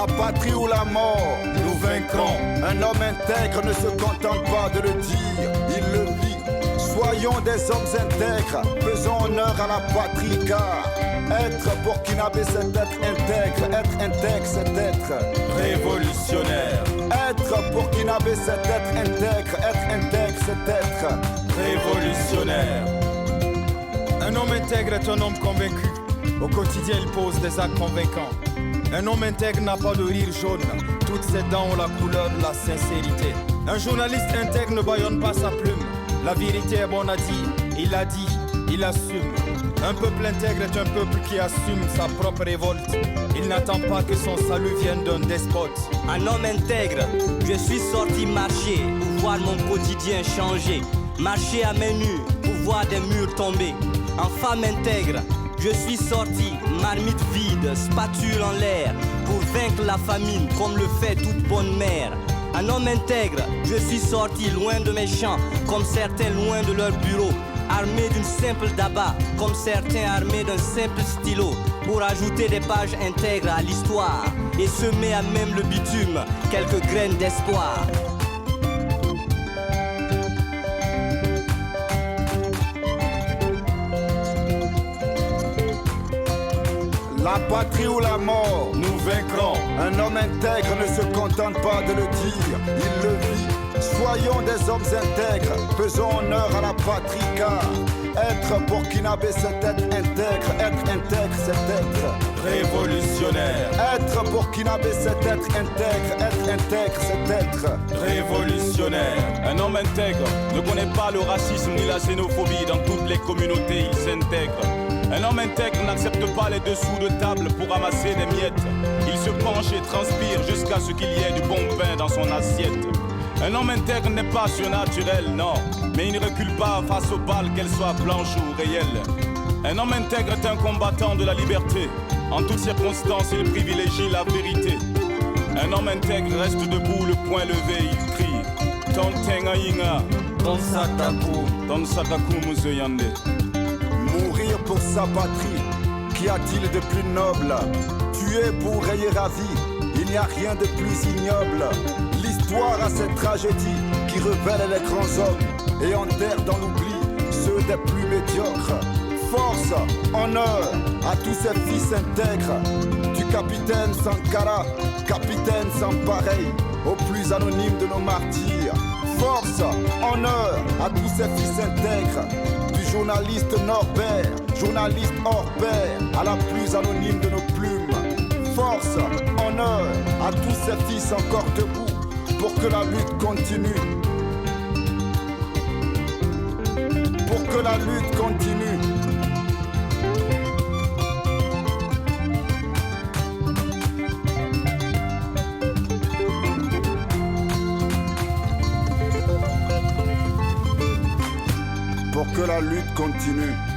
La patrie ou la mort, nous vaincrons. Un homme intègre ne se contente pas de le dire, il le vit. Soyons des hommes intègres, faisons honneur à la patrie car être burkinabé c'est être intègre, c'est être révolutionnaire. Être burkinabé c'est être intègre c'est être révolutionnaire. Un homme intègre est un homme convaincu. Au quotidien il pose des actes convaincants. Un homme intègre n'a pas de rire jaune. Toutes ses dents ont la couleur de la sincérité. Un journaliste intègre ne bâillonne pas sa plume. La vérité est bonne à dire, il l'a dit, il assume. Un peuple intègre est un peuple qui assume sa propre révolte. Il n'attend pas que son salut vienne d'un despote. Un homme intègre, je suis sorti marcher pour voir mon quotidien changer. Marcher à main nue pour voir des murs tomber. En femme intègre, je suis sorti, marmite vide, spatule en l'air, pour vaincre la famine comme le fait toute bonne mère. Un homme intègre, je suis sorti loin de mes champs, comme certains loin de leur bureau, armé d'une simple daba, comme certains armés d'un simple stylo, pour ajouter des pages intègres à l'histoire et semer à même le bitume quelques graines d'espoir. La patrie ou la mort, nous vaincrons. Un homme intègre ne se contente pas de le dire, il le vit. Soyons des hommes intègres, faisons honneur à la patrie car être burkinabé c'est être intègre c'est être révolutionnaire. Être burkinabé c'est être intègre c'est être révolutionnaire. Un homme intègre ne connaît pas le racisme ni la xénophobie. Dans toutes les communautés il s'intègre. Un homme intègre n'accepte pas les dessous de table pour ramasser des miettes. Il se penche et transpire jusqu'à ce qu'il y ait du bon pain dans son assiette. Un homme intègre n'est pas surnaturel, non, mais il ne recule pas face aux balles, qu'elles soient blanches ou réelles. Un homme intègre est un combattant de la liberté. En toutes circonstances, il privilégie la vérité. Un homme intègre reste debout, le poing levé, il crie Tontenga inga, Ton sataku muzoyande. Mourir pour sa patrie, qu'y a-t-il de plus noble? Tuer pour rayer à vie, il n'y a rien de plus ignoble. L'histoire a cette tragédie qui révèle les grands hommes et enterre dans l'oubli ceux des plus médiocres. Force, honneur à tous ces fils intègres, du capitaine Sankara, capitaine sans pareil, au plus anonyme de nos martyrs. Force, honneur à tous ces fils intègres, du journaliste Norbert, journaliste hors pair, à la plus anonyme de nos plumes. Force, honneur à tous ces fils encore debout pour que la lutte continue. Pour que la lutte continue. Pour que la lutte continue.